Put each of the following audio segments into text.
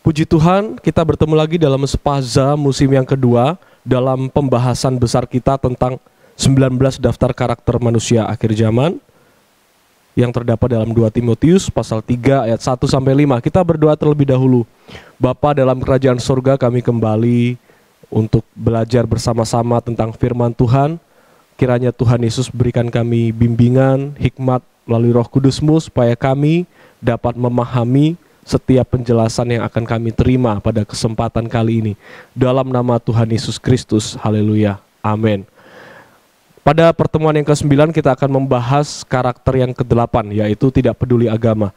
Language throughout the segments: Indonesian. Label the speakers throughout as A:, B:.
A: Puji Tuhan, kita bertemu lagi dalam Spaza musim yang kedua dalam pembahasan besar kita tentang 19 daftar karakter manusia akhir zaman yang terdapat dalam 2 Timotius pasal 3 ayat 1 sampai 5. Kita berdoa terlebih dahulu. Bapa dalam kerajaan surga, kami kembali untuk belajar bersama-sama tentang firman Tuhan. Kiranya Tuhan Yesus berikan kami bimbingan, hikmat melalui Roh Kudus-Mu supaya kami dapat memahami setiap penjelasan yang akan kami terima pada kesempatan kali ini. Dalam nama Tuhan Yesus Kristus, haleluya, amin. Pada pertemuan yang ke-9 kita akan membahas karakter yang ke-8, yaitu tidak peduli agama.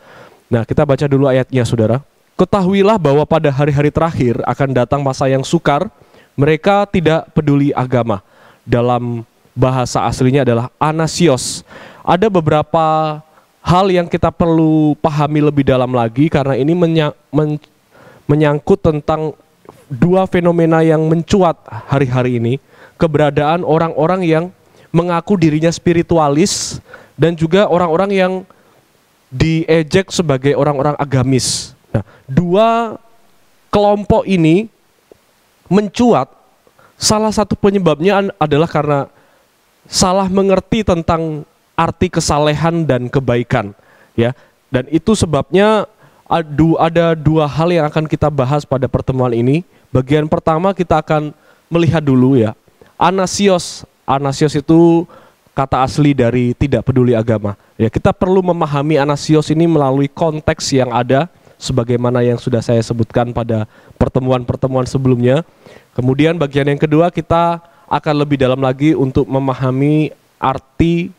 A: Nah, kita baca dulu ayatnya, saudara. Ketahuilah bahwa pada hari-hari terakhir akan datang masa yang sukar, mereka tidak peduli agama. Dalam bahasa aslinya adalah anasios. Ada beberapa hal yang kita perlu pahami lebih dalam lagi karena ini menyangkut tentang dua fenomena yang mencuat hari-hari ini. Keberadaan orang-orang yang mengaku dirinya spiritualis dan juga orang-orang yang diejek sebagai orang-orang agamis. Nah, dua kelompok ini mencuat, salah satu penyebabnya adalah karena salah mengerti tentang arti kesalehan dan kebaikan, ya. Dan itu sebabnya ada dua hal yang akan kita bahas pada pertemuan ini. Bagian pertama kita akan melihat dulu, ya, anasios. Anasios itu kata asli dari tidak peduli agama. Ya, kita perlu memahami anasios ini melalui konteks yang ada, sebagaimana yang sudah saya sebutkan pada pertemuan-pertemuan sebelumnya. Kemudian bagian yang kedua kita akan lebih dalam lagi untuk memahami arti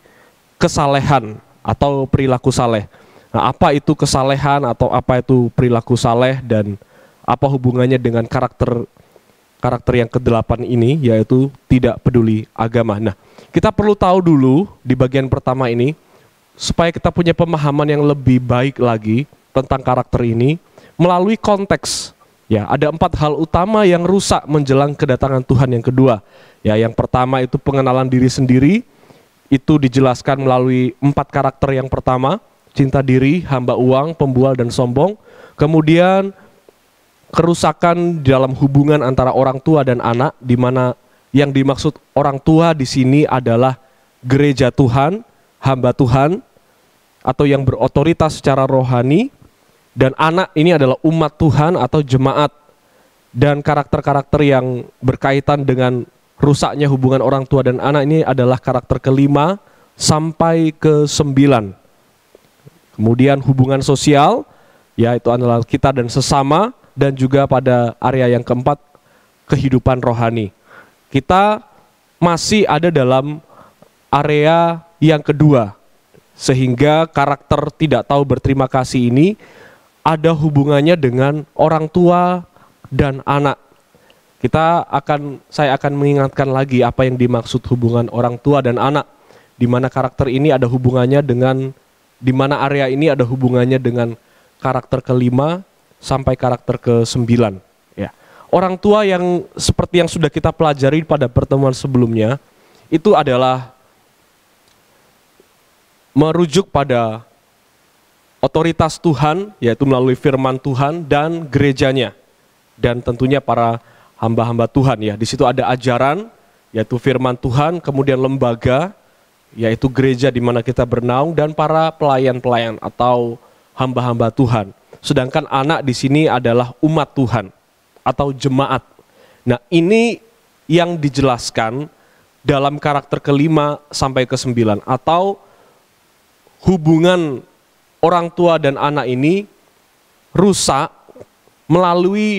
A: kesalehan atau perilaku saleh. Nah, apa itu kesalehan atau apa itu perilaku saleh dan apa hubungannya dengan karakter yang ke-8 ini, yaitu tidak peduli agama. Nah, kita perlu tahu dulu di bagian pertama ini supaya kita punya pemahaman yang lebih baik lagi tentang karakter ini melalui konteks. Ya, ada 4 hal utama yang rusak menjelang kedatangan Tuhan yang kedua. Ya, yang pertama itu pengenalan diri sendiri. Itu dijelaskan melalui 4 karakter yang pertama, cinta diri, hamba uang, pembual, dan sombong. Kemudian kerusakan dalam hubungan antara orang tua dan anak, di mana yang dimaksud orang tua di sini adalah gereja Tuhan, hamba Tuhan, atau yang berotoritas secara rohani, dan anak ini adalah umat Tuhan atau jemaat. Dan karakter-karakter yang berkaitan dengan rusaknya hubungan orang tua dan anak ini adalah karakter ke-5 sampai ke-9. Kemudian hubungan sosial, yaitu adalah kita dan sesama, dan juga pada area yang keempat, kehidupan rohani. Kita masih ada dalam area yang kedua, sehingga karakter tidak tahu berterima kasih ini ada hubungannya dengan orang tua dan anak. Saya akan mengingatkan lagi apa yang dimaksud hubungan orang tua dan anak, di mana karakter ini ada hubungannya dengan, di mana area ini ada hubungannya dengan karakter ke-5 sampai karakter ke-9. Ya. Orang tua yang seperti yang sudah kita pelajari pada pertemuan sebelumnya, itu adalah merujuk pada otoritas Tuhan, yaitu melalui firman Tuhan dan gerejanya, dan tentunya para hamba-hamba Tuhan, ya. Di situ ada ajaran, yaitu firman Tuhan, kemudian lembaga, yaitu gereja di mana kita bernaung, dan para pelayan-pelayan atau hamba-hamba Tuhan. Sedangkan anak di sini adalah umat Tuhan atau jemaat. Nah, ini yang dijelaskan dalam karakter ke-5 sampai ke-9, atau hubungan orang tua dan anak ini rusak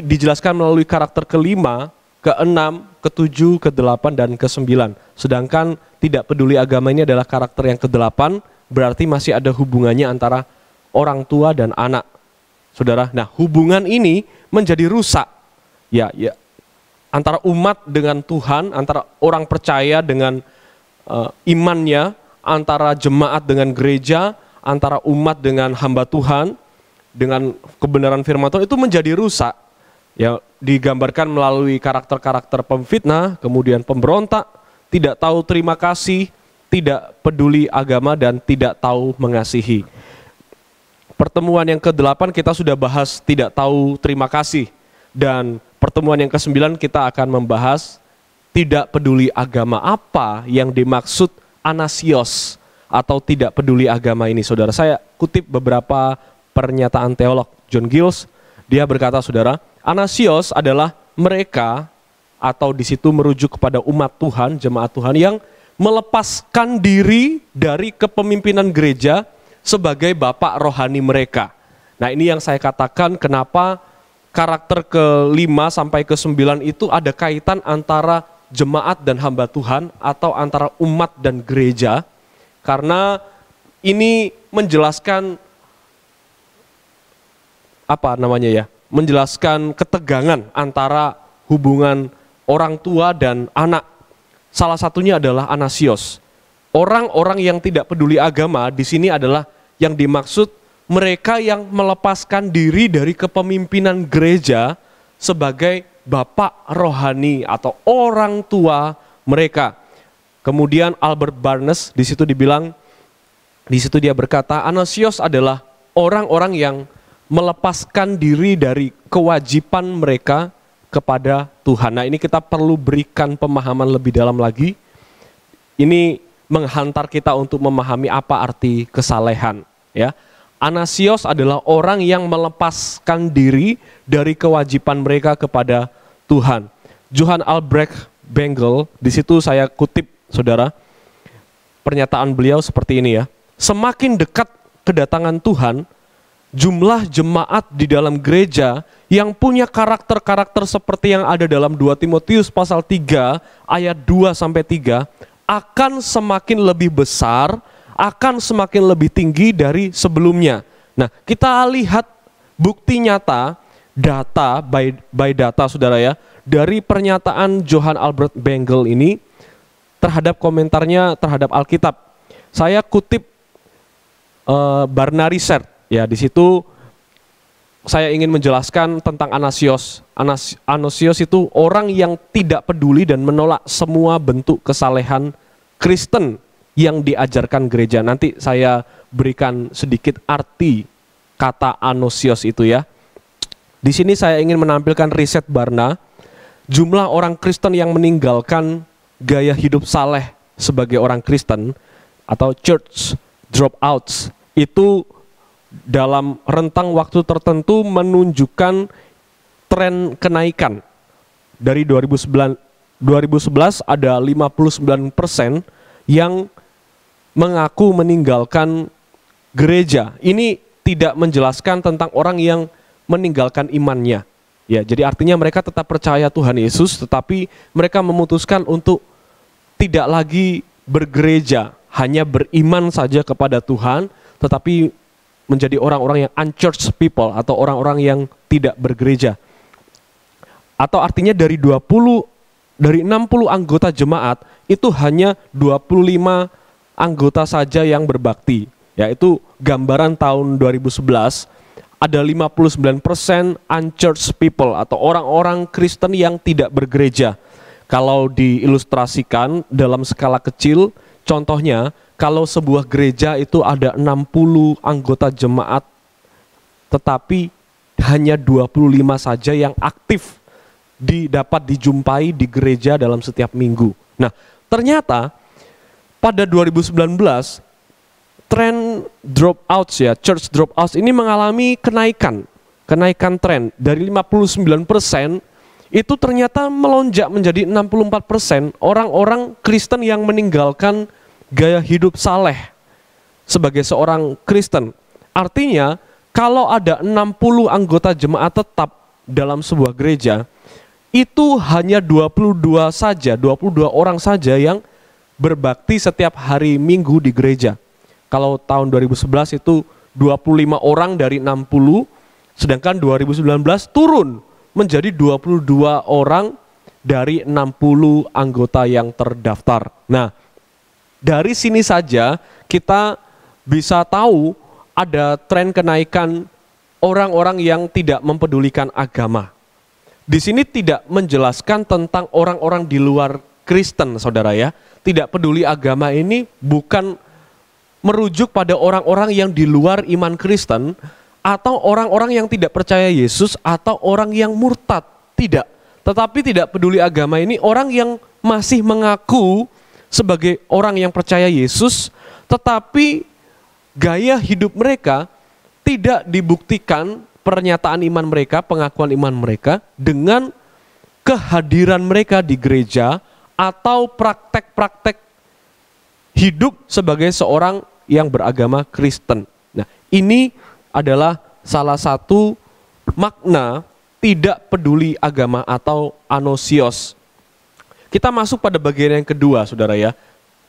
A: dijelaskan melalui karakter ke-5, ke-6, ke-7, ke-8, dan ke-9. Sedangkan tidak peduli agama ini adalah karakter yang ke-8, berarti masih ada hubungannya antara orang tua dan anak. Saudara, nah hubungan ini menjadi rusak. Ya, antara umat dengan Tuhan, antara orang percaya dengan imannya, antara jemaat dengan gereja, antara umat dengan hamba Tuhan, dengan kebenaran firman Tuhan itu menjadi rusak. Ya, digambarkan melalui karakter-karakter pemfitnah, kemudian pemberontak, tidak tahu terima kasih, tidak peduli agama, dan tidak tahu mengasihi. Pertemuan yang ke-8 kita sudah bahas tidak tahu terima kasih. Dan pertemuan yang ke-9 kita akan membahas tidak peduli agama. Apa yang dimaksud anasios atau tidak peduli agama ini, saudara? Saya kutip beberapa pernyataan teolog John Giles. Dia berkata, saudara, anasios adalah mereka, atau di situ merujuk kepada umat Tuhan, jemaat Tuhan yang melepaskan diri dari kepemimpinan gereja sebagai bapak rohani mereka. Nah, ini yang saya katakan kenapa karakter ke-5 sampai ke-9 itu ada kaitan antara jemaat dan hamba Tuhan atau antara umat dan gereja, karena ini menjelaskan menjelaskan ketegangan antara hubungan orang tua dan anak. Salah satunya adalah anasios. Orang-orang yang tidak peduli agama di sini adalah yang dimaksud mereka yang melepaskan diri dari kepemimpinan gereja sebagai bapak rohani atau orang tua mereka. Kemudian Albert Barnes di situ dia berkata, anasios adalah orang-orang yang melepaskan diri dari kewajiban mereka kepada Tuhan. Nah, ini kita perlu berikan pemahaman lebih dalam lagi. Ini menghantar kita untuk memahami apa arti kesalehan, ya. Anasios adalah orang yang melepaskan diri dari kewajiban mereka kepada Tuhan. Johann Albrecht Bengel, di situ saya kutip, saudara, pernyataan beliau seperti ini, ya. Semakin dekat kedatangan Tuhan, jumlah jemaat di dalam gereja yang punya karakter-karakter seperti yang ada dalam 2 Timotius pasal 3 ayat 2-3 akan semakin lebih besar, akan semakin lebih tinggi dari sebelumnya. Nah, kita lihat bukti nyata, data by data, saudara, ya, dari pernyataan Johann Albert Bengel ini terhadap komentarnya terhadap Alkitab. Saya kutip Barna Research, ya, di situ saya ingin menjelaskan tentang anasios. Anasios itu orang yang tidak peduli dan menolak semua bentuk kesalehan Kristen yang diajarkan gereja. Nanti saya berikan sedikit arti kata anosios itu, ya. Di sini saya ingin menampilkan riset Barna. Jumlah orang Kristen yang meninggalkan gaya hidup saleh sebagai orang Kristen atau church dropouts itu dalam rentang waktu tertentu menunjukkan tren kenaikan. Dari 2011 ada 59% yang mengaku meninggalkan gereja. Ini tidak menjelaskan tentang orang yang meninggalkan imannya. Ya, jadi artinya mereka tetap percaya Tuhan Yesus, tetapi mereka memutuskan untuk tidak lagi bergereja, hanya beriman saja kepada Tuhan, tetapi menjadi orang-orang yang unchurched people atau orang-orang yang tidak bergereja. Atau artinya dari 60 anggota jemaat itu hanya 25 anggota saja yang berbakti. Yaitu gambaran tahun 2011 ada 59% unchurched people atau orang-orang Kristen yang tidak bergereja. Kalau diilustrasikan dalam skala kecil, contohnya kalau sebuah gereja itu ada 60 anggota jemaat, tetapi hanya 25 saja yang aktif dapat dijumpai di gereja dalam setiap minggu. Nah, ternyata pada 2019 tren dropouts, ya, church dropouts ini mengalami kenaikan tren dari 59% itu ternyata melonjak menjadi 64% orang-orang Kristen yang meninggalkan gaya hidup saleh sebagai seorang Kristen. Artinya kalau ada 60 anggota jemaat tetap dalam sebuah gereja, itu hanya 22 orang saja yang berbakti setiap hari Minggu di gereja. Kalau tahun 2011 itu 25 orang dari 60, sedangkan 2019 turun menjadi 22 orang dari 60 anggota yang terdaftar. Nah, dari sini saja kita bisa tahu ada tren kenaikan orang-orang yang tidak mempedulikan agama. Di sini tidak menjelaskan tentang orang-orang di luar Kristen, saudara, ya. Tidak peduli agama ini bukan merujuk pada orang-orang yang di luar iman Kristen, atau orang-orang yang tidak percaya Yesus, atau orang yang murtad. Tidak. Tetapi tidak peduli agama ini, orang yang masih mengaku sebagai orang yang percaya Yesus, tetapi gaya hidup mereka tidak dibuktikan pernyataan iman mereka, pengakuan iman mereka dengan kehadiran mereka di gereja atau praktek-praktek hidup sebagai seorang yang beragama Kristen. Nah, ini adalah salah satu makna tidak peduli agama atau anosios. Kita masuk pada bagian yang kedua, saudara ya.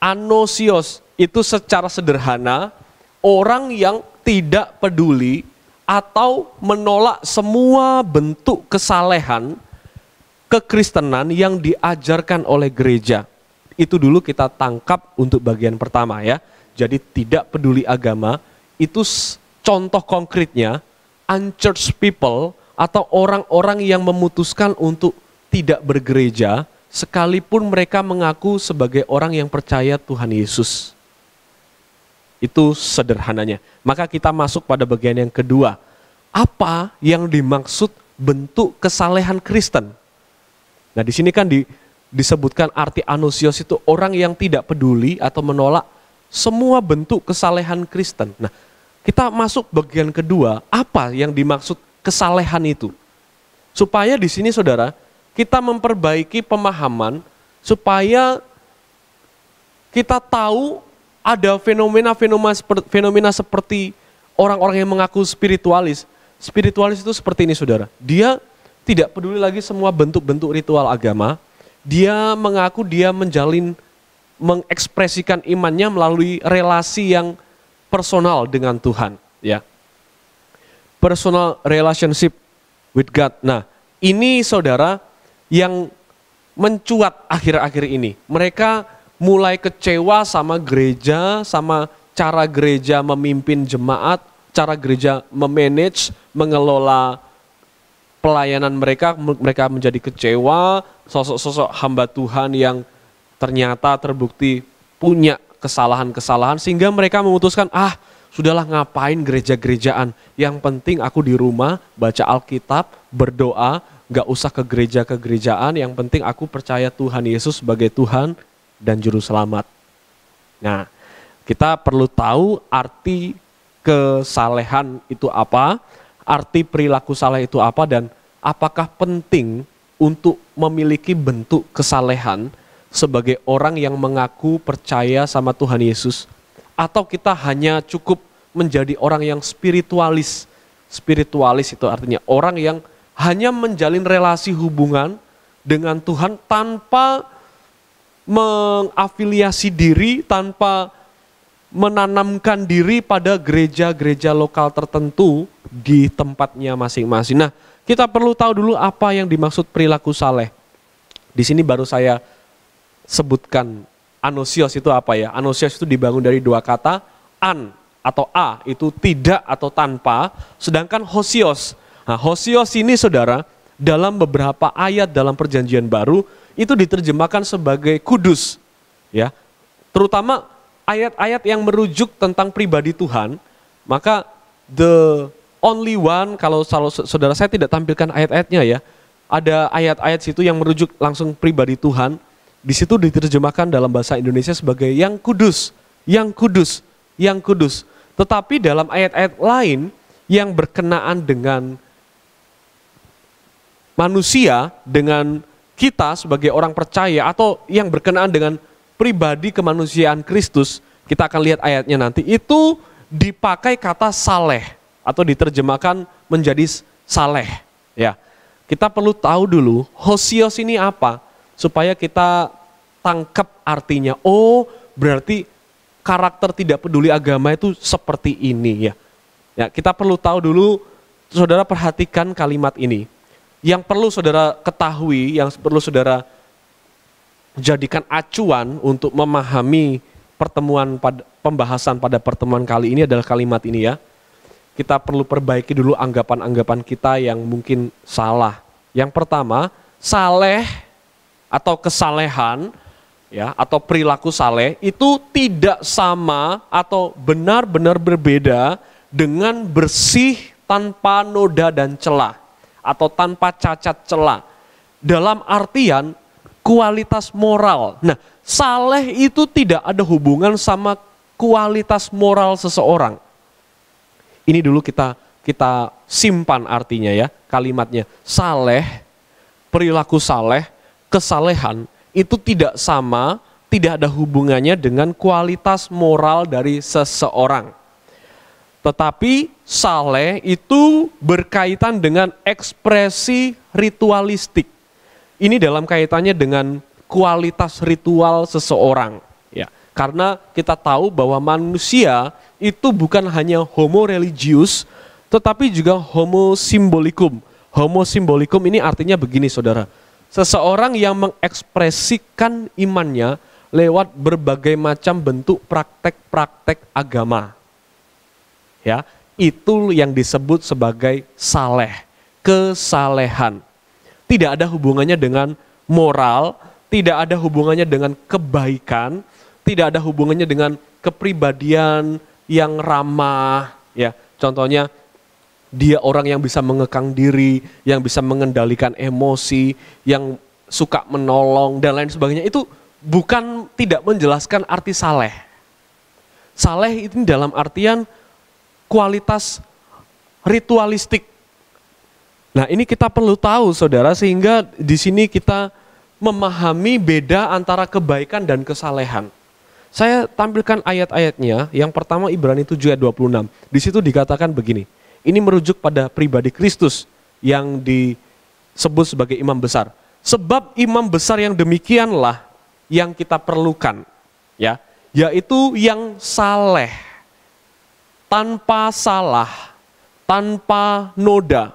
A: Anosios itu secara sederhana orang yang tidak peduli atau menolak semua bentuk kesalehan kekristenan yang diajarkan oleh gereja. Itu dulu kita tangkap untuk bagian pertama ya. Jadi tidak peduli agama itu contoh konkretnya unchurched people atau orang-orang yang memutuskan untuk tidak bergereja sekalipun mereka mengaku sebagai orang yang percaya Tuhan Yesus. Itu sederhananya. Maka kita masuk pada bagian yang kedua. Apa yang dimaksud bentuk kesalehan Kristen? Nah, di sini kan disebutkan arti anosios itu orang yang tidak peduli atau menolak semua bentuk kesalehan Kristen. Nah, kita masuk bagian kedua, apa yang dimaksud kesalehan itu? Supaya di sini saudara, kita memperbaiki pemahaman supaya kita tahu ada fenomena seperti orang-orang yang mengaku spiritualis. Spiritualis itu seperti ini saudara, dia tidak peduli lagi semua bentuk-bentuk ritual agama. Dia mengaku dia mengekspresikan imannya melalui relasi yang personal dengan Tuhan. Ya, personal relationship with God. Nah, ini saudara yang mencuat akhir-akhir ini. Mereka mulai kecewa sama gereja, sama cara gereja memimpin jemaat, cara gereja memanage, mengelola pelayanan mereka menjadi kecewa, sosok-sosok hamba Tuhan yang ternyata terbukti punya kesalahan-kesalahan, sehingga mereka memutuskan, sudahlah ngapain gereja-gerejaan, yang penting aku di rumah, baca Alkitab, berdoa, gak usah ke gereja-kegerejaan, yang penting aku percaya Tuhan Yesus sebagai Tuhan dan Juru Selamat. Nah, kita perlu tahu arti kesalehan itu apa, arti perilaku saleh itu apa, dan apakah penting untuk memiliki bentuk kesalehan sebagai orang yang mengaku percaya sama Tuhan Yesus, atau kita hanya cukup menjadi orang yang spiritualis. Spiritualis itu artinya orang yang hanya menjalin relasi hubungan dengan Tuhan tanpa mengafiliasi diri, tanpa menanamkan diri pada gereja-gereja lokal tertentu di tempatnya masing-masing. Nah, kita perlu tahu dulu apa yang dimaksud perilaku saleh. Di sini baru saya sebutkan anosios itu apa ya. Anosios itu dibangun dari dua kata, an atau a itu tidak atau tanpa, sedangkan hosios. Nah, hosios ini saudara dalam beberapa ayat dalam Perjanjian Baru itu diterjemahkan sebagai kudus, ya. Terutama ayat-ayat yang merujuk tentang pribadi Tuhan, maka the only one, kalau saudara saya tidak tampilkan ayat-ayatnya ya, ada ayat-ayat situ yang merujuk langsung pribadi Tuhan, di situ diterjemahkan dalam bahasa Indonesia sebagai yang kudus, yang kudus, yang kudus. Tetapi dalam ayat-ayat lain yang berkenaan dengan manusia, dengan kita sebagai orang percaya, atau yang berkenaan dengan pribadi kemanusiaan Kristus, kita akan lihat ayatnya nanti, itu dipakai kata saleh atau diterjemahkan menjadi saleh. Ya, kita perlu tahu dulu hosios ini apa supaya kita tangkap artinya. Oh, berarti karakter tidak peduli agama itu seperti ini ya. Ya, kita perlu tahu dulu, saudara perhatikan kalimat ini. Yang perlu saudara ketahui, yang perlu saudara jadikan acuan untuk memahami pembahasan pada pertemuan kali ini adalah kalimat ini ya. Kita perlu perbaiki dulu anggapan-anggapan kita yang mungkin salah. Yang pertama, saleh atau kesalehan ya atau perilaku saleh itu tidak sama atau benar-benar berbeda dengan bersih tanpa noda dan celah atau tanpa cacat celah. Dalam artian kualitas moral. Nah, saleh itu tidak ada hubungan sama kualitas moral seseorang. Ini dulu kita simpan artinya ya, kalimatnya. Saleh, perilaku saleh, kesalehan itu tidak sama, tidak ada hubungannya dengan kualitas moral dari seseorang. Tetapi saleh itu berkaitan dengan ekspresi ritualistik. Ini dalam kaitannya dengan kualitas ritual seseorang. Ya, karena kita tahu bahwa manusia itu bukan hanya homo religius, tetapi juga homo symbolicum. Homo symbolicum ini artinya begini saudara. Seseorang yang mengekspresikan imannya lewat berbagai macam bentuk praktek-praktek agama. Ya, itu yang disebut sebagai saleh, kesalehan. Tidak ada hubungannya dengan moral, tidak ada hubungannya dengan kebaikan, tidak ada hubungannya dengan kepribadian yang ramah. Ya, contohnya dia orang yang bisa mengekang diri, yang bisa mengendalikan emosi, yang suka menolong dan lain sebagainya. Itu bukan tidak menjelaskan arti saleh. Saleh itu dalam artian kualitas ritualistik. Nah, ini kita perlu tahu saudara, sehingga di sini kita memahami beda antara kebaikan dan kesalehan. Saya tampilkan ayat-ayatnya. Yang pertama Ibrani 7 ayat 26. Di situ dikatakan begini. Ini merujuk pada pribadi Kristus yang disebut sebagai imam besar. Sebab imam besar yang demikianlah yang kita perlukan, ya, yaitu yang saleh, tanpa salah, tanpa noda,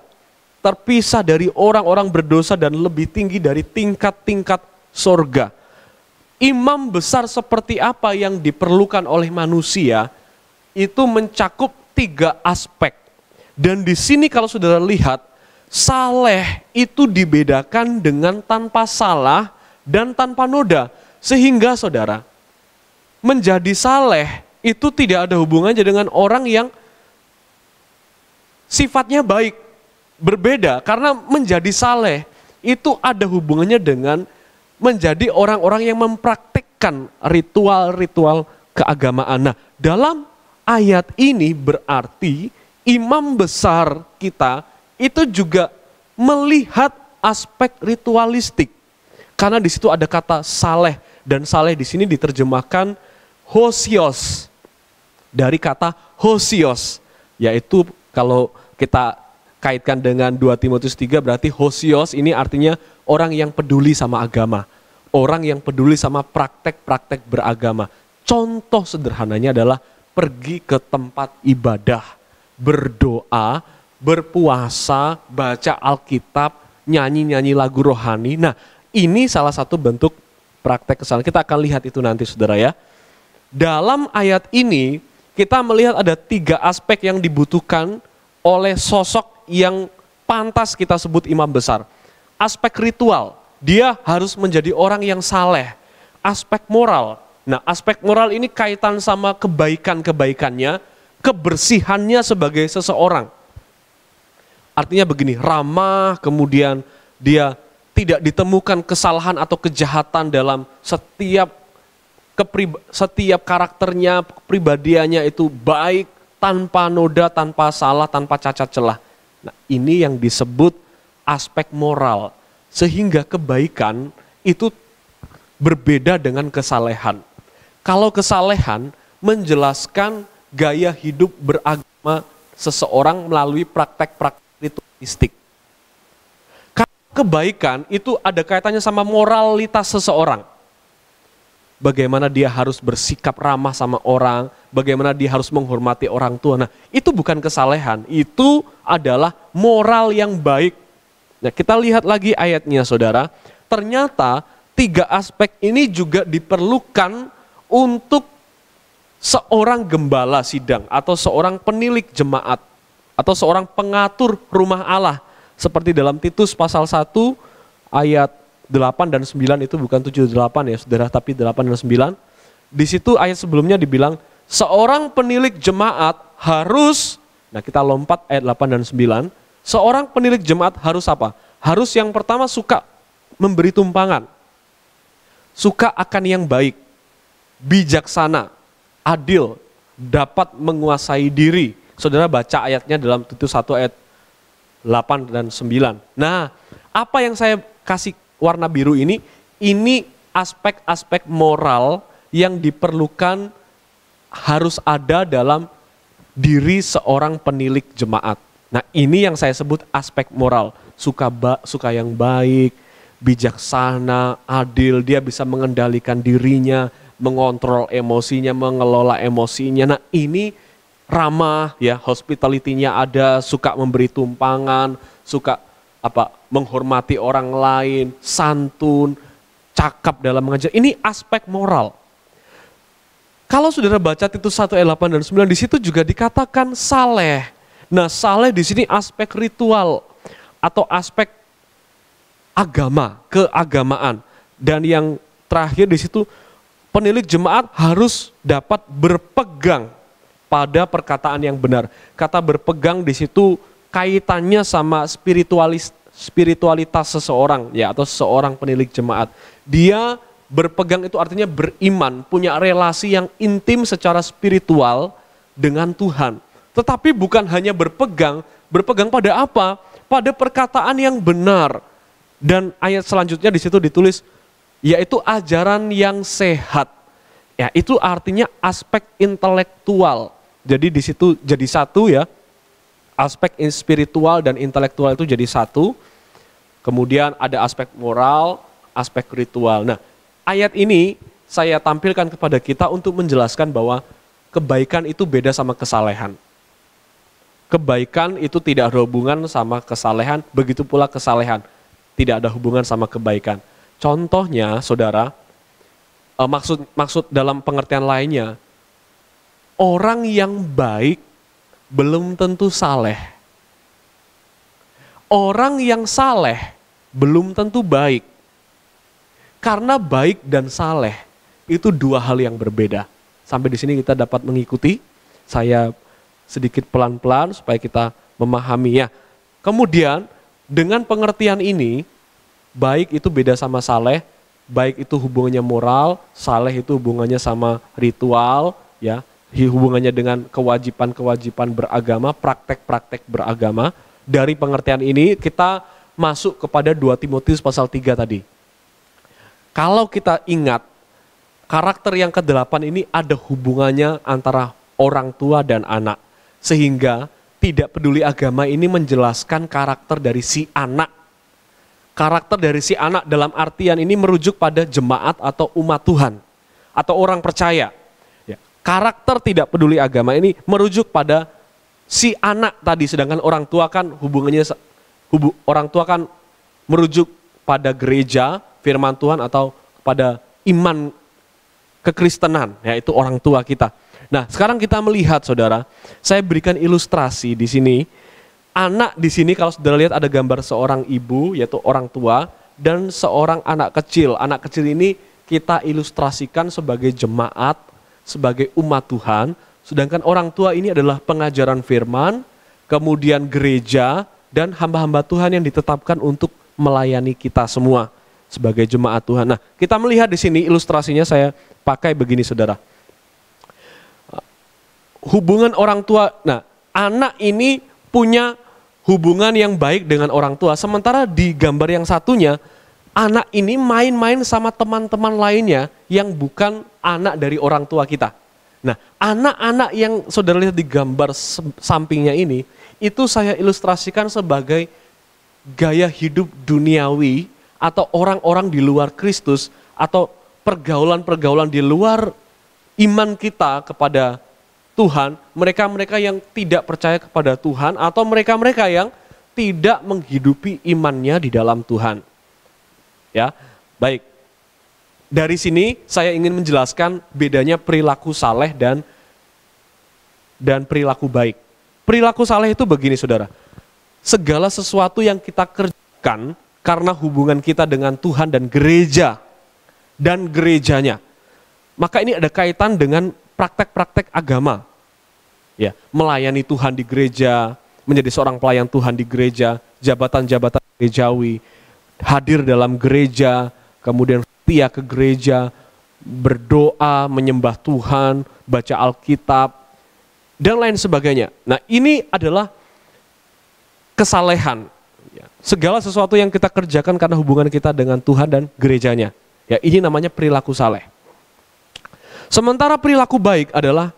A: terpisah dari orang-orang berdosa dan lebih tinggi dari tingkat-tingkat sorga. Imam besar seperti apa yang diperlukan oleh manusia itu mencakup 3 aspek. Dan di sini kalau saudara lihat, saleh itu dibedakan dengan tanpa salah dan tanpa noda. Sehingga saudara, menjadi saleh itu tidak ada hubungannya dengan orang yang sifatnya baik. Berbeda, karena menjadi saleh itu ada hubungannya dengan menjadi orang-orang yang mempraktikkan ritual-ritual keagamaan. Nah, dalam ayat ini berarti imam besar kita itu juga melihat aspek ritualistik. Karena di situ ada kata saleh, dan saleh di sini diterjemahkan hosios. Dari kata hosios, yaitu kalau kita kaitkan dengan 2 Timotius 3 berarti hosios ini artinya orang yang peduli sama agama. Orang yang peduli sama praktek-praktek beragama. Contoh sederhananya adalah pergi ke tempat ibadah, berdoa, berpuasa, baca Alkitab, nyanyi-nyanyi lagu rohani. Nah, ini salah satu bentuk praktek kesalahan. Kita akan lihat itu nanti saudara ya. Dalam ayat ini kita melihat ada 3 aspek yang dibutuhkan oleh sosok yang pantas kita sebut imam besar. Aspek ritual, dia harus menjadi orang yang saleh. Aspek moral, nah aspek moral ini kaitan sama kebaikan-kebaikannya, kebersihannya sebagai seseorang. Artinya begini, ramah, kemudian dia tidak ditemukan kesalahan atau kejahatan dalam setiap karakternya, kepribadiannya itu baik, tanpa noda, tanpa salah, tanpa cacat celah. Nah, ini yang disebut aspek moral. Sehingga kebaikan itu berbeda dengan kesalehan. Kalau kesalehan menjelaskan gaya hidup beragama seseorang melalui praktek-praktek ritualistik. Kalau kebaikan itu ada kaitannya sama moralitas seseorang. Bagaimana dia harus bersikap ramah sama orang, bagaimana dia harus menghormati orang tua. Nah, itu bukan kesalehan, itu adalah moral yang baik. Nah, kita lihat lagi ayatnya saudara. Ternyata 3 aspek ini juga diperlukan untuk seorang gembala sidang atau seorang penilik jemaat atau seorang pengatur rumah Allah. Seperti dalam Titus pasal 1 ayat 8 dan 9 itu bukan 7 dan 8 ya saudara, tapi 8 dan 9. Di situ ayat sebelumnya dibilang, seorang penilik jemaat harus, nah kita lompat ayat 8 dan 9, seorang penilik jemaat harus apa? Harus yang pertama suka memberi tumpangan, suka akan yang baik, bijaksana, adil, dapat menguasai diri. Saudara baca ayatnya dalam Titus 1 ayat 8 dan 9. Nah, apa yang saya kasih warna biru ini aspek-aspek moral yang diperlukan harus ada dalam diri seorang penilik jemaat. Nah, ini yang saya sebut aspek moral. Suka yang baik, bijaksana, adil, dia bisa mengendalikan dirinya, mengontrol emosinya, mengelola emosinya. Nah, ini ramah ya, hospitality-nya ada, suka memberi tumpangan, suka menghormati orang lain, santun, cakap dalam mengajar. Ini aspek moral. Kalau saudara baca Titus 1 ayat 8 dan 9, di situ juga dikatakan saleh. Nah, saleh di sini aspek ritual atau aspek agama, keagamaan. Dan yang terakhir di situ, penilik jemaat harus dapat berpegang pada perkataan yang benar. Kata berpegang di situ kaitannya sama spiritualitas seseorang ya, atau seseorang penilik jemaat. Dia berpegang itu artinya beriman, punya relasi yang intim secara spiritual dengan Tuhan. Tetapi bukan hanya berpegang pada apa? Pada perkataan yang benar. Dan ayat selanjutnya di situ ditulis, yaitu ajaran yang sehat. Ya, itu artinya aspek intelektual. Jadi di situ jadi satu ya. Aspek spiritual dan intelektual itu jadi satu. Kemudian ada aspek moral, aspek ritual. Nah, ayat ini saya tampilkan kepada kita untuk menjelaskan bahwa kebaikan itu beda sama kesalehan. Kebaikan itu tidak ada hubungan sama kesalehan, begitu pula kesalehan tidak ada hubungan sama kebaikan. Contohnya, saudara, maksud dalam pengertian lainnya, orang yang baik belum tentu saleh. Orang yang saleh belum tentu baik. Karena baik dan saleh itu dua hal yang berbeda. Sampai di sini kita dapat mengikuti. Saya sedikit pelan-pelan supaya kita memahaminya. Kemudian dengan pengertian ini, baik itu beda sama saleh, baik itu hubungannya moral, saleh itu hubungannya sama ritual, ya, hubungannya dengan kewajiban-kewajiban beragama, praktek-praktek beragama. Dari pengertian ini kita masuk kepada 2 Timotius pasal 3 tadi. Kalau kita ingat, karakter yang ke-8 ini ada hubungannya antara orang tua dan anak. Sehingga tidak peduli agama ini menjelaskan karakter dari si anak. Karakter dari si anak dalam artian ini merujuk pada jemaat atau umat Tuhan. Atau orang percaya. Ya. Karakter tidak peduli agama ini merujuk pada si anak tadi. Sedangkan orang tua kan hubungannya, orang tua kan merujuk pada gereja, firman Tuhan atau pada iman kekristenan, yaitu orang tua kita. Nah, sekarang kita melihat, saudara, saya berikan ilustrasi di sini. Anak di sini kalau saudara lihat ada gambar seorang ibu, yaitu orang tua, dan seorang anak kecil. Anak kecil ini kita ilustrasikan sebagai jemaat, sebagai umat Tuhan, sedangkan orang tua ini adalah pengajaran firman, kemudian gereja, dan hamba-hamba Tuhan yang ditetapkan untuk melayani kita semua sebagai jemaat Tuhan. Nah, kita melihat di sini ilustrasinya saya pakai begini, saudara. Hubungan orang tua, nah anak ini punya hubungan yang baik dengan orang tua. Sementara di gambar yang satunya, anak ini main-main sama teman-teman lainnya yang bukan anak dari orang tua kita. Nah, anak-anak yang saudara lihat di gambar sampingnya ini, itu saya ilustrasikan sebagai gaya hidup duniawi atau orang-orang di luar Kristus atau pergaulan-pergaulan di luar iman kita kepada Tuhan, mereka-mereka yang tidak percaya kepada Tuhan atau mereka-mereka yang tidak menghidupi imannya di dalam Tuhan. Ya, baik. Dari sini saya ingin menjelaskan bedanya perilaku saleh dan perilaku baik. Perilaku saleh itu begini, saudara. Segala sesuatu yang kita kerjakan karena hubungan kita dengan Tuhan dan gereja dan gerejanya. Maka ini ada kaitan dengan praktek-praktek agama. Ya, melayani Tuhan di gereja, menjadi seorang pelayan Tuhan di gereja, jabatan-jabatan gerejawi, hadir dalam gereja, kemudian setia ke gereja, berdoa, menyembah Tuhan, baca Alkitab, dan lain sebagainya. Nah, ini adalah kesalehan. Segala sesuatu yang kita kerjakan karena hubungan kita dengan Tuhan dan gerejanya. Ya, ini namanya perilaku saleh. Sementara perilaku baik adalah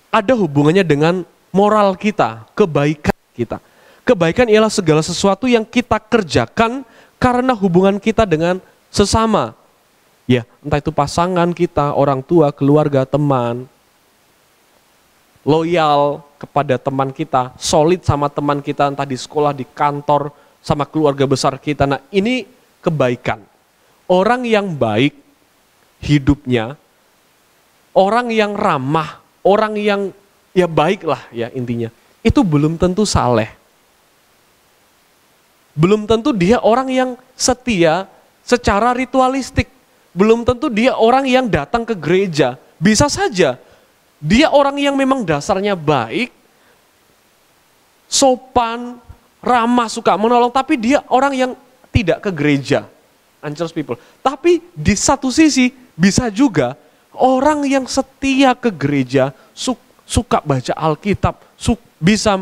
A: ada hubungannya dengan moral kita, kebaikan kita. Kebaikan ialah segala sesuatu yang kita kerjakan karena hubungan kita dengan sesama. Ya, entah itu pasangan kita, orang tua, keluarga, teman. Loyal kepada teman kita, solid sama teman kita, entah di sekolah, di kantor, sama keluarga besar kita. Nah, ini kebaikan. Orang yang baik hidupnya, orang yang ramah, orang yang ya baik lah ya intinya, itu belum tentu saleh. Belum tentu dia orang yang setia secara ritualistik. Belum tentu dia orang yang datang ke gereja. Bisa saja dia orang yang memang dasarnya baik, sopan, ramah, suka menolong, tapi dia orang yang tidak ke gereja. Anchors people. Tapi di satu sisi bisa juga orang yang setia ke gereja, suka baca Alkitab, bisa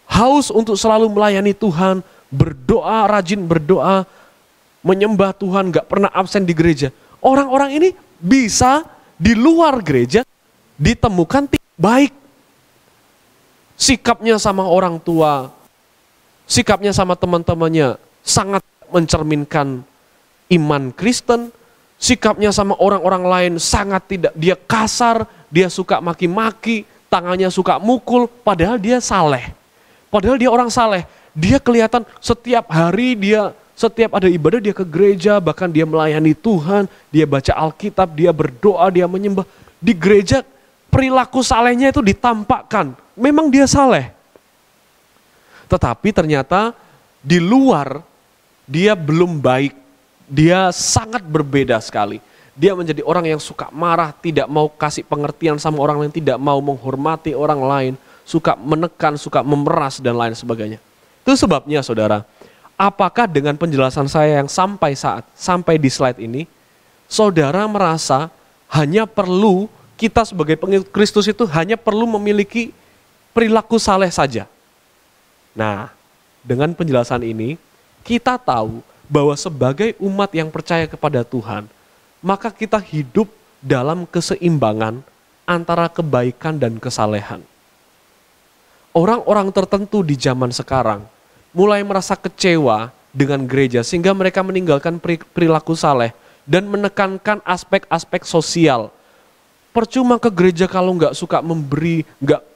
A: haus untuk selalu melayani Tuhan, berdoa, rajin berdoa, menyembah Tuhan, gak pernah absen di gereja. Orang-orang ini bisa di luar gereja ditemukan baik. Sikapnya sama orang tua, sikapnya sama teman-temannya sangat mencerminkan iman Kristen. Sikapnya sama orang-orang lain sangat tidak, dia kasar, dia suka maki-maki, tangannya suka mukul, padahal dia saleh. Padahal dia orang saleh. Dia kelihatan setiap hari setiap ada ibadah dia ke gereja, bahkan dia melayani Tuhan, dia baca Alkitab, dia berdoa, dia menyembah. Di gereja perilaku salehnya itu ditampakkan. Memang dia saleh. Tetapi ternyata di luar dia belum baik. Dia sangat berbeda sekali. Dia menjadi orang yang suka marah, tidak mau kasih pengertian sama orang lain, tidak mau menghormati orang lain, suka menekan, suka memeras dan lain sebagainya. Itu sebabnya saudara, apakah dengan penjelasan saya yang sampai di slide ini, saudara merasa hanya perlu kita sebagai pengikut Kristus itu hanya perlu memiliki perilaku saleh saja? Nah, dengan penjelasan ini, kita tahu bahwa sebagai umat yang percaya kepada Tuhan, maka kita hidup dalam keseimbangan antara kebaikan dan kesalehan. Orang-orang tertentu di zaman sekarang mulai merasa kecewa dengan gereja sehingga mereka meninggalkan perilaku saleh dan menekankan aspek-aspek sosial. Percuma ke gereja kalau nggak suka memberi,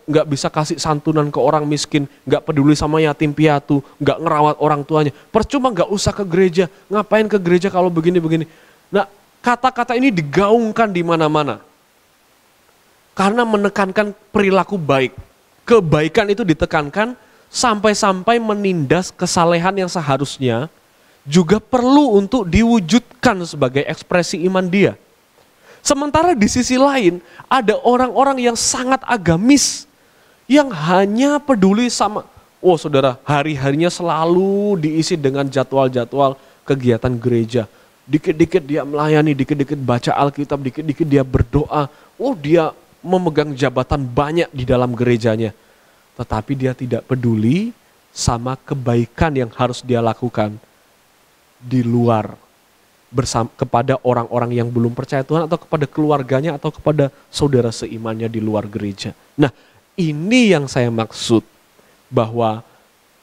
A: nggak bisa kasih santunan ke orang miskin, nggak peduli sama yatim piatu, nggak ngerawat orang tuanya. Percuma nggak usah ke gereja, ngapain ke gereja kalau begini-begini. Nah, kata-kata ini digaungkan di mana-mana. Karena menekankan perilaku baik. Kebaikan itu ditekankan sampai-sampai menindas kesalehan yang seharusnya juga perlu untuk diwujudkan sebagai ekspresi iman dia. Sementara di sisi lain ada orang-orang yang sangat agamis, yang hanya peduli sama, saudara, hari-harinya selalu diisi dengan jadwal-jadwal kegiatan gereja. Dikit-dikit dia melayani, dikit-dikit baca Alkitab, dikit-dikit dia berdoa. Dia memegang jabatan banyak di dalam gerejanya. Tetapi dia tidak peduli sama kebaikan yang harus dia lakukan di luar, kepada orang-orang yang belum percaya Tuhan, atau kepada keluarganya, atau kepada saudara seimannya di luar gereja. Nah, ini yang saya maksud, bahwa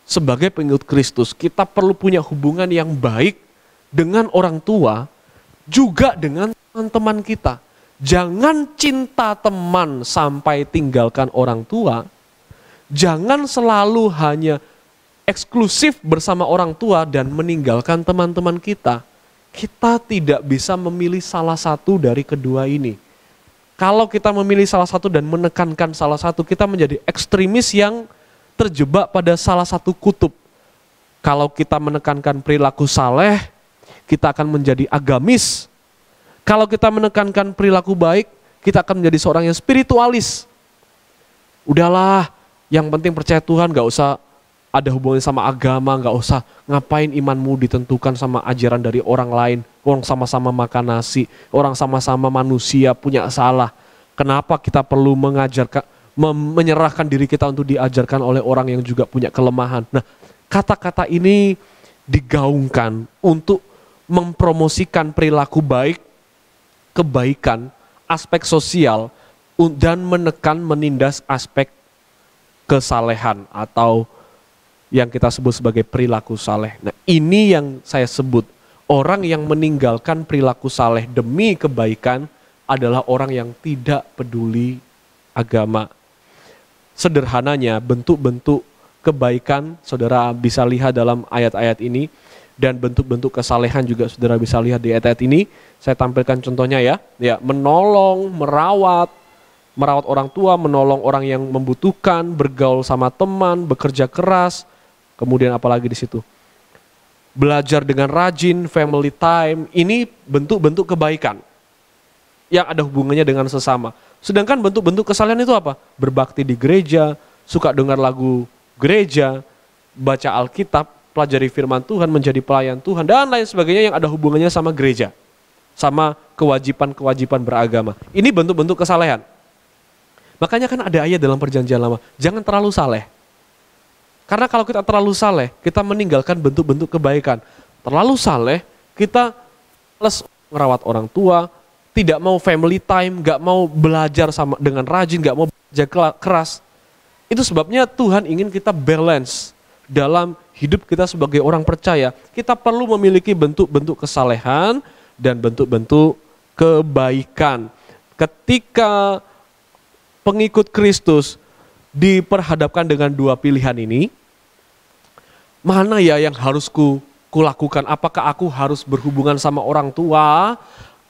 A: sebagai pengikut Kristus kita perlu punya hubungan yang baik dengan orang tua, juga dengan teman-teman kita. Jangan cinta teman sampai tinggalkan orang tua. Jangan selalu hanya eksklusif bersama orang tua dan meninggalkan teman-teman kita. Kita tidak bisa memilih salah satu dari kedua ini. Kalau kita memilih salah satu dan menekankan salah satu, kita menjadi ekstremis yang terjebak pada salah satu kutub. Kalau kita menekankan perilaku saleh, kita akan menjadi agamis. Kalau kita menekankan perilaku baik, kita akan menjadi seorang yang spiritualis. Udahlah, yang penting percaya Tuhan, gak usah ada hubungannya sama agama, gak usah ngapain imanmu ditentukan sama ajaran dari orang lain. Orang sama-sama makan nasi, orang sama-sama manusia punya salah. Kenapa kita perlu menyerahkan diri kita untuk diajarkan oleh orang yang juga punya kelemahan? Nah, kata-kata ini digaungkan untuk mempromosikan perilaku baik, kebaikan, aspek sosial, dan menindas aspek kesalehan atau yang kita sebut sebagai perilaku saleh. Nah, ini yang saya sebut, orang yang meninggalkan perilaku saleh demi kebaikan adalah orang yang tidak peduli agama. Sederhananya, bentuk-bentuk kebaikan saudara bisa lihat dalam ayat-ayat ini, dan bentuk-bentuk kesalehan juga saudara bisa lihat di ayat-ayat ini. Saya tampilkan contohnya ya, menolong, merawat orang tua, menolong orang yang membutuhkan, bergaul sama teman, bekerja keras, kemudian apalagi di situ, belajar dengan rajin, family time. Ini bentuk-bentuk kebaikan yang ada hubungannya dengan sesama. Sedangkan bentuk-bentuk kesalehan itu apa? Berbakti di gereja, suka dengar lagu gereja, baca Alkitab, pelajari firman Tuhan, menjadi pelayan Tuhan, dan lain sebagainya yang ada hubungannya sama gereja, sama kewajiban-kewajiban beragama. Ini bentuk-bentuk kesalehan. Makanya kan ada ayat dalam Perjanjian Lama, jangan terlalu saleh. Karena kalau kita terlalu saleh, kita meninggalkan bentuk-bentuk kebaikan. Terlalu saleh, kita males merawat orang tua, tidak mau family time, gak mau belajar dengan rajin, gak mau belajar keras. Itu sebabnya Tuhan ingin kita balance dalam hidup kita sebagai orang percaya. Kita perlu memiliki bentuk-bentuk kesalehan dan bentuk-bentuk kebaikan. Ketika pengikut Kristus diperhadapkan dengan dua pilihan ini, mana ya yang harus kulakukan? Apakah aku harus berhubungan sama orang tua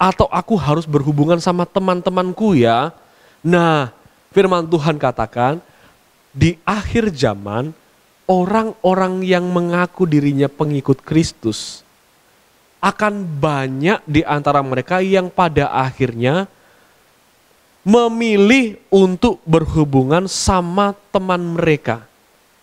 A: atau aku harus berhubungan sama teman-temanku ya? Nah, firman Tuhan katakan, di akhir zaman, orang-orang yang mengaku dirinya pengikut Kristus, akan banyak di antara mereka yang pada akhirnya memilih untuk berhubungan sama teman mereka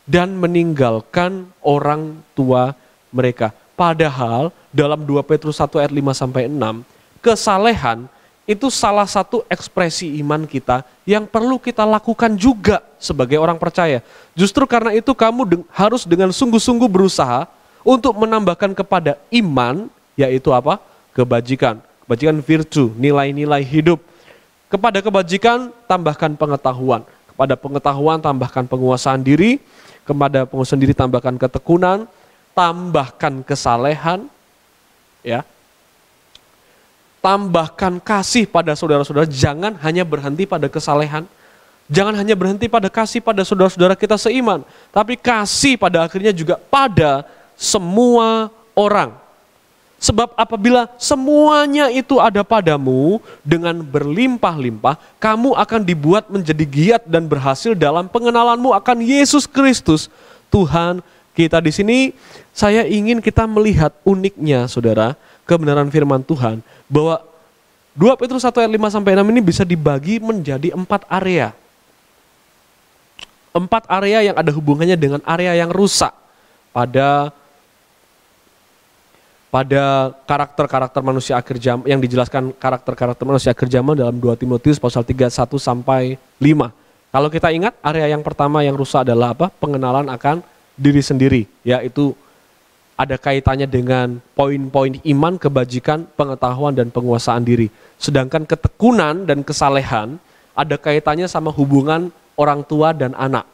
A: dan meninggalkan orang tua mereka. Padahal dalam 2 Petrus 1 ayat 5-6, kesalehan itu salah satu ekspresi iman kita yang perlu kita lakukan juga sebagai orang percaya. Justru karena itu kamu harus dengan sungguh-sungguh berusaha untuk menambahkan kepada iman, yaitu apa? Kebajikan. Kebajikan virtue, nilai-nilai hidup. Kepada kebajikan tambahkan pengetahuan. Kepada pengetahuan tambahkan penguasaan diri. Kepada penguasaan diri tambahkan ketekunan. Tambahkan kesalehan. Ya. Tambahkan kasih pada saudara-saudara, jangan hanya berhenti pada kesalehan. Jangan hanya berhenti pada kasih pada saudara-saudara kita seiman, tapi kasih pada akhirnya juga pada semua orang. Sebab apabila semuanya itu ada padamu dengan berlimpah-limpah, kamu akan dibuat menjadi giat dan berhasil dalam pengenalanmu akan Yesus Kristus, Tuhan kita. Di sini saya ingin kita melihat uniknya saudara, kebenaran firman Tuhan, bahwa 2 Petrus 1 ayat 5-6 ini bisa dibagi menjadi 4 area. 4 area yang ada hubungannya dengan area yang rusak pada karakter-karakter manusia akhir zaman, yang dijelaskan karakter-karakter manusia akhir zaman dalam 2 Timotius pasal 3:1-5. Kalau kita ingat, area yang pertama yang rusak adalah apa? Pengenalan akan diri sendiri, yaitu ada kaitannya dengan poin-poin iman, kebajikan, pengetahuan, dan penguasaan diri. Sedangkan ketekunan dan kesalehan ada kaitannya sama hubungan orang tua dan anak.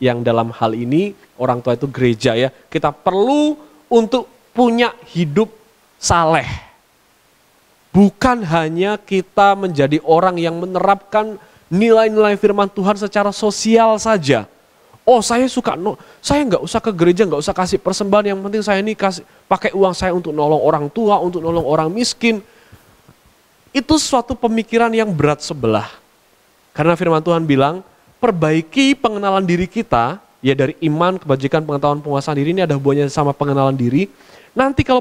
A: Yang dalam hal ini orang tua itu gereja ya. Kita perlu untuk punya hidup saleh. Bukan hanya kita menjadi orang yang menerapkan nilai-nilai firman Tuhan secara sosial saja. Oh saya saya nggak usah ke gereja, nggak usah kasih persembahan, yang penting saya ini pakai uang saya untuk nolong orang tua, untuk nolong orang miskin. Itu suatu pemikiran yang berat sebelah. Karena firman Tuhan bilang, perbaiki pengenalan diri kita, Ya dari iman, kebajikan, pengetahuan, penguasaan diri ini ada hubungannya sama pengenalan diri. Nanti kalau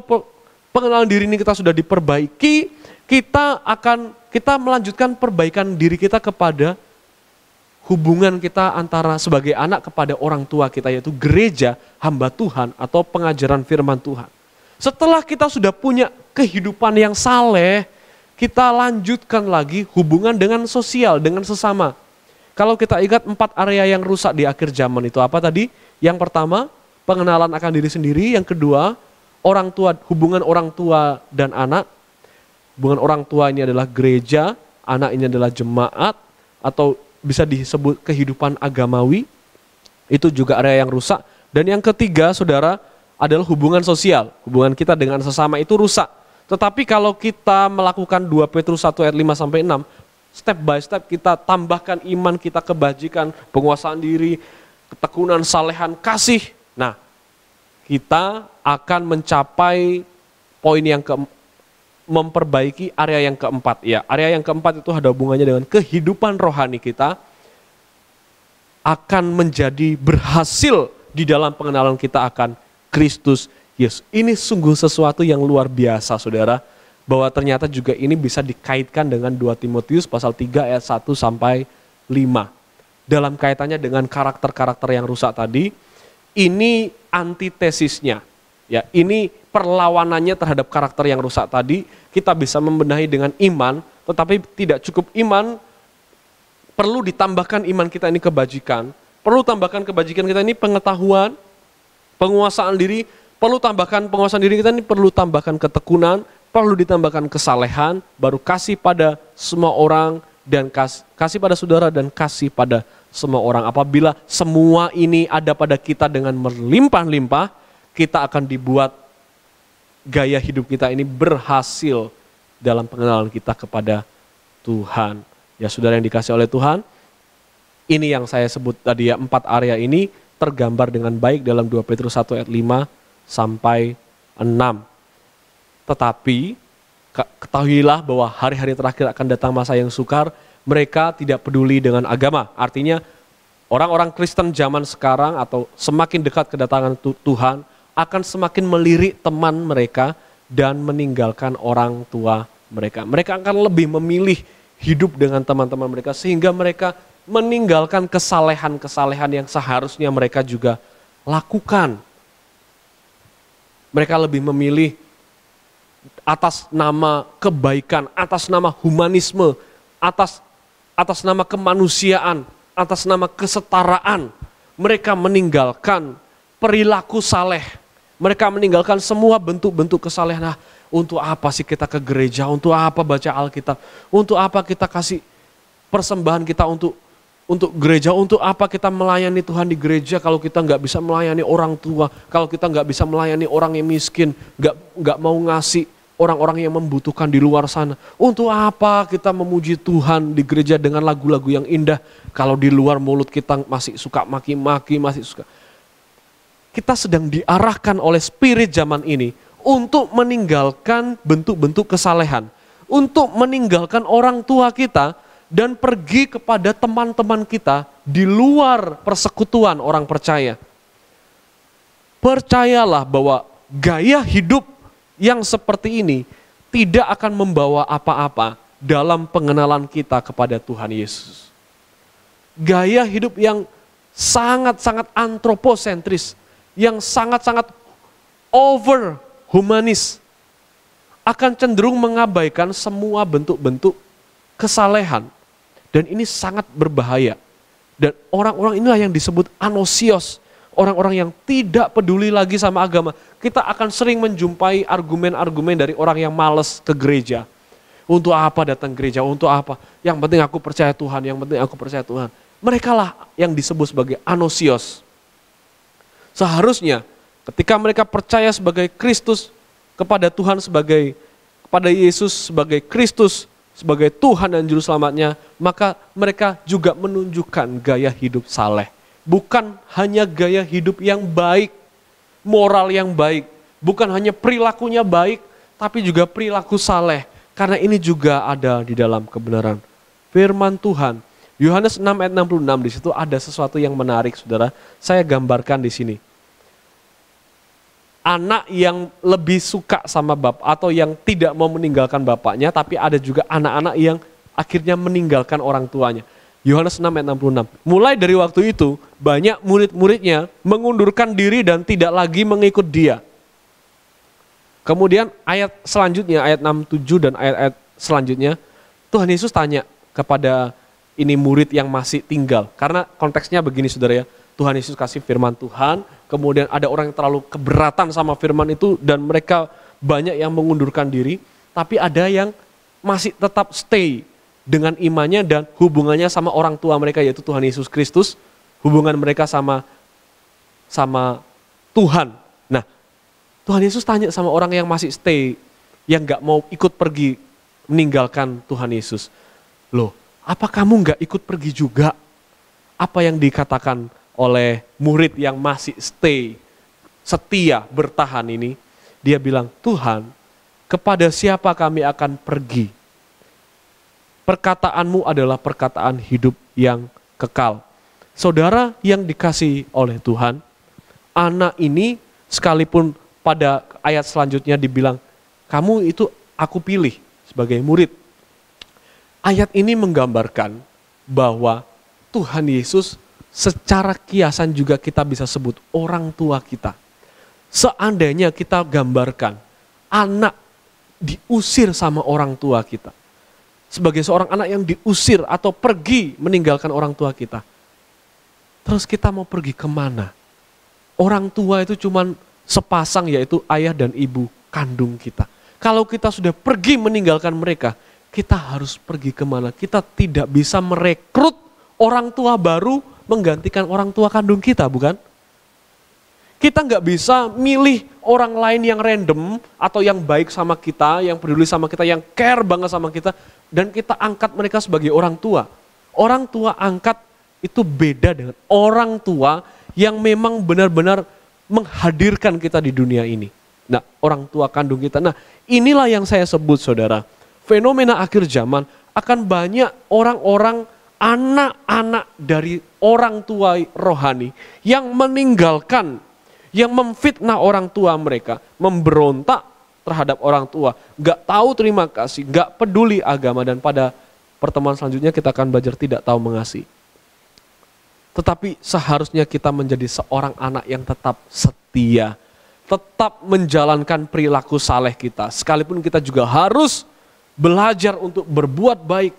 A: pengenalan diri ini kita sudah diperbaiki, kita melanjutkan perbaikan diri kita kepada hubungan kita antara sebagai anak kepada orang tua kita, yaitu gereja, hamba Tuhan, atau pengajaran firman Tuhan. Setelah kita sudah punya kehidupan yang saleh, kita lanjutkan lagi hubungan dengan sosial, dengan sesama. Kalau kita ingat 4 area yang rusak di akhir zaman itu apa tadi? Yang pertama, pengenalan akan diri sendiri. Yang kedua, hubungan orang tua dan anak. Hubungan orang tua ini adalah gereja, anak ini adalah jemaat, atau bisa disebut kehidupan agamawi. Itu juga area yang rusak. Dan yang ketiga, saudara, adalah hubungan sosial. Hubungan kita dengan sesama itu rusak. Tetapi kalau kita melakukan 2 Petrus 1 ayat 5-6, step by step kita tambahkan iman kita, kebajikan, penguasaan diri, ketekunan, salehan, kasih. Nah, kita akan mencapai poin yang memperbaiki area yang keempat. Ya, area yang keempat itu ada hubungannya dengan kehidupan rohani kita akan menjadi berhasil di dalam pengenalan kita akan Kristus Yesus. Ini sungguh sesuatu yang luar biasa, saudara. Bahwa ternyata juga ini bisa dikaitkan dengan 2 Timotius pasal 3 ayat 1-5. Dalam kaitannya dengan karakter-karakter yang rusak tadi, ini antitesisnya. Ya, ini perlawanannya terhadap karakter yang rusak tadi. Kita bisa membenahi dengan iman, tetapi tidak cukup iman, perlu ditambahkan iman kita ini kebajikan. Perlu tambahkan kebajikan kita ini pengetahuan, penguasaan diri, perlu tambahkan penguasaan diri kita ini, perlu tambahkan ketekunan, perlu ditambahkan kesalehan, baru kasih pada semua orang, dan kasih pada saudara, dan kasih pada semua orang. Apabila semua ini ada pada kita dengan melimpah-limpah, kita akan dibuat gaya hidup kita ini berhasil dalam pengenalan kita kepada Tuhan. Ya, saudara yang dikasih oleh Tuhan, ini yang saya sebut tadi ya, 4 area ini tergambar dengan baik dalam 2 Petrus 1 ayat 5-6. Tetapi ketahuilah bahwa hari-hari terakhir akan datang masa yang sukar. Mereka tidak peduli dengan agama. Artinya orang-orang Kristen zaman sekarang atau semakin dekat kedatangan Tuhan akan semakin melirik teman mereka dan meninggalkan orang tua mereka. Mereka akan lebih memilih hidup dengan teman-teman mereka sehingga mereka meninggalkan kesalehan-kesalehan yang seharusnya mereka juga lakukan. Mereka lebih memilih atas nama kebaikan, atas nama humanisme, atas nama kemanusiaan, atas nama kesetaraan. Mereka meninggalkan perilaku saleh. Mereka meninggalkan semua bentuk-bentuk kesalehan. Nah, untuk apa sih kita ke gereja? Untuk apa baca Alkitab? Untuk apa kita kasih persembahan kita untuk gereja? Untuk apa kita melayani Tuhan di gereja kalau kita nggak bisa melayani orang tua? Kalau kita nggak bisa melayani orang yang miskin, nggak mau ngasih orang-orang yang membutuhkan di luar sana. Untuk apa kita memuji Tuhan di gereja dengan lagu-lagu yang indah kalau di luar mulut kita masih suka maki-maki, masih suka. Kita sedang diarahkan oleh spirit zaman ini untuk meninggalkan bentuk-bentuk kesalehan, untuk meninggalkan orang tua kita dan pergi kepada teman-teman kita di luar persekutuan orang percaya. Percayalah bahwa gaya hidup yang seperti ini tidak akan membawa apa-apa dalam pengenalan kita kepada Tuhan Yesus. Gaya hidup yang sangat-sangat antroposentris, yang sangat-sangat over humanis, akan cenderung mengabaikan semua bentuk-bentuk kesalehan. Dan ini sangat berbahaya. Dan orang-orang inilah yang disebut anosios. Orang-orang yang tidak peduli lagi sama agama. Kita akan sering menjumpai argumen-argumen dari orang yang malas ke gereja. Untuk apa datang gereja? Untuk apa? Yang penting aku percaya Tuhan, yang penting aku percaya Tuhan. Mereka lah yang disebut sebagai anosios. Seharusnya ketika mereka percaya sebagai Kristus, kepada Tuhan kepada Yesus sebagai Kristus, sebagai Tuhan dan Juru Selamatnya, maka mereka juga menunjukkan gaya hidup saleh. Bukan hanya gaya hidup yang baik, moral yang baik, bukan hanya perilakunya baik, tapi juga perilaku saleh. Karena ini juga ada di dalam kebenaran firman Tuhan. Yohanes 6 ayat 66, di situ ada sesuatu yang menarik, saudara. Saya gambarkan di sini. Anak yang lebih suka sama bapak atau yang tidak mau meninggalkan bapaknya, tapi ada juga anak-anak yang akhirnya meninggalkan orang tuanya. Yohanes 6 ayat 66. Mulai dari waktu itu, banyak murid-muridnya mengundurkan diri dan tidak lagi mengikut dia. Kemudian ayat selanjutnya, ayat 67 dan ayat-ayat selanjutnya, Tuhan Yesus tanya kepada ini murid yang masih tinggal. Karena konteksnya begini saudara ya, Tuhan Yesus kasih firman Tuhan, kemudian ada orang yang terlalu keberatan sama firman itu dan mereka banyak yang mengundurkan diri, tapi ada yang masih tetap stay dengan imannya dan hubungannya sama orang tua mereka yaitu Tuhan Yesus Kristus, hubungan mereka sama Tuhan. Nah, Tuhan Yesus tanya sama orang yang masih stay, yang gak mau ikut pergi meninggalkan Tuhan Yesus. Loh, apa kamu gak ikut pergi juga? Apa yang dikatakan oleh murid yang masih stay, setia, bertahan ini? Dia bilang, Tuhan, kepada siapa kami akan pergi? Perkataanmu adalah perkataan hidup yang kekal. Saudara yang dikasihi oleh Tuhan, anak ini sekalipun pada ayat selanjutnya dibilang, kamu itu aku pilih sebagai murid. Ayat ini menggambarkan bahwa Tuhan Yesus secara kiasan juga kita bisa sebut orang tua kita. Seandainya kita gambarkan anak diusir sama orang tua kita. Sebagai seorang anak yang diusir atau pergi meninggalkan orang tua kita. Terus kita mau pergi kemana? Orang tua itu cuman sepasang yaitu ayah dan ibu kandung kita. Kalau kita sudah pergi meninggalkan mereka, kita harus pergi kemana? Kita tidak bisa merekrut orang tua baru menggantikan orang tua kandung kita, bukan? Kita nggak bisa milih orang lain yang random atau yang baik sama kita, yang peduli sama kita, yang care banget sama kita, dan kita angkat mereka sebagai orang tua. Orang tua angkat itu beda dengan orang tua yang memang benar-benar menghadirkan kita di dunia ini. Nah, orang tua kandung kita. Nah, inilah yang saya sebut saudara. Fenomena akhir zaman akan banyak orang-orang anak-anak dari orang tua rohani yang meninggalkan, yang memfitnah orang tua mereka, memberontak terhadap orang tua, gak tahu terima kasih, gak peduli agama, dan pada pertemuan selanjutnya kita akan belajar tidak tahu mengasihi. Tetapi seharusnya kita menjadi seorang anak yang tetap setia, tetap menjalankan perilaku saleh kita, sekalipun kita juga harus belajar untuk berbuat baik.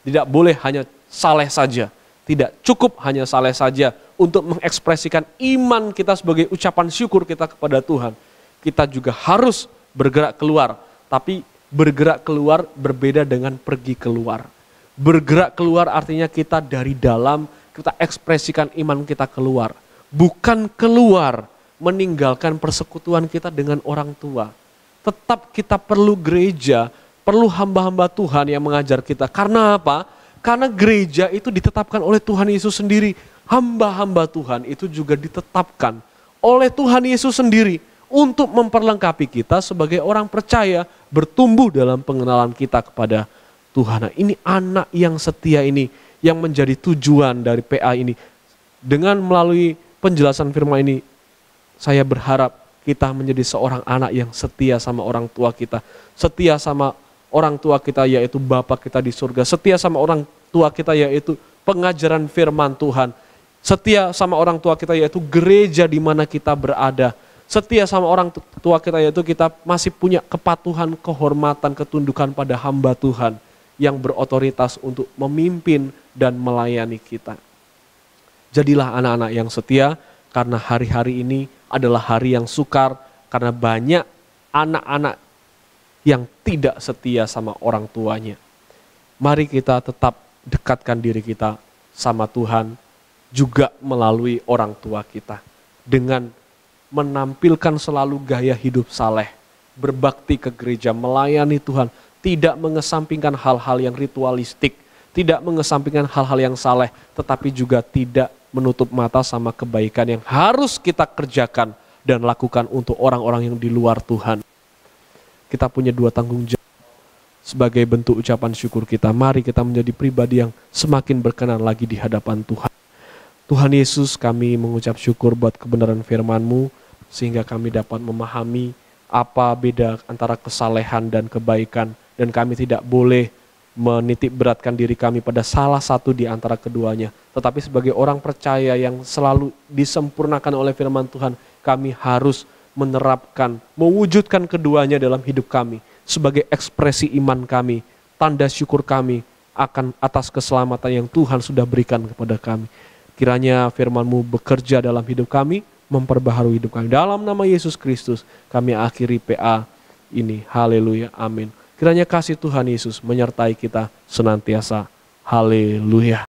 A: Tidak boleh hanya saleh saja. Tidak cukup hanya saleh saja untuk mengekspresikan iman kita sebagai ucapan syukur kita kepada Tuhan. Kita juga harus bergerak keluar. Tapi bergerak keluar berbeda dengan pergi keluar. Bergerak keluar artinya kita dari dalam, kita ekspresikan iman kita keluar. Bukan keluar meninggalkan persekutuan kita dengan orang tua. Tetap kita perlu gereja, perlu hamba-hamba Tuhan yang mengajar kita. Karena apa? Karena gereja itu ditetapkan oleh Tuhan Yesus sendiri. Hamba-hamba Tuhan itu juga ditetapkan oleh Tuhan Yesus sendiri untuk memperlengkapi kita sebagai orang percaya, bertumbuh dalam pengenalan kita kepada Tuhan. Nah, ini anak yang setia ini yang menjadi tujuan dari PA ini. Dengan melalui penjelasan firman ini, saya berharap kita menjadi seorang anak yang setia sama orang tua kita. Setia sama orang tua kita yaitu Bapa kita di surga. Setia sama orang tua kita yaitu pengajaran firman Tuhan. Setia sama orang tua kita yaitu gereja di mana kita berada. Setia sama orang tua kita yaitu kita masih punya kepatuhan, kehormatan, ketundukan pada hamba Tuhan yang berotoritas untuk memimpin dan melayani kita. Jadilah anak-anak yang setia karena hari-hari ini adalah hari yang sukar karena banyak anak-anak yang tidak setia sama orang tuanya. Mari kita tetap dekatkan diri kita sama Tuhan juga melalui orang tua kita. Dengan menampilkan selalu gaya hidup saleh, berbakti ke gereja, melayani Tuhan, tidak mengesampingkan hal-hal yang ritualistik, tidak mengesampingkan hal-hal yang saleh, tetapi juga tidak menutup mata sama kebaikan yang harus kita kerjakan dan lakukan untuk orang-orang yang di luar Tuhan. Kita punya dua tanggung jawab. sebagai bentuk ucapan syukur kita, mari kita menjadi pribadi yang semakin berkenan lagi di hadapan Tuhan. Tuhan Yesus, kami mengucap syukur buat kebenaran firman-Mu, sehingga kami dapat memahami apa beda antara kesalehan dan kebaikan, dan kami tidak boleh menitik beratkan diri kami pada salah satu di antara keduanya. Tetapi sebagai orang percaya yang selalu disempurnakan oleh firman Tuhan, kami harus menerapkan, mewujudkan keduanya dalam hidup kami sebagai ekspresi iman kami, tanda syukur kami akan atas keselamatan yang Tuhan sudah berikan kepada kami. Kiranya firman-Mu bekerja dalam hidup kami, memperbaharui hidup kami. Dalam nama Yesus Kristus kami akhiri PA ini. Haleluya, amin. Kiranya kasih Tuhan Yesus menyertai kita senantiasa. Haleluya.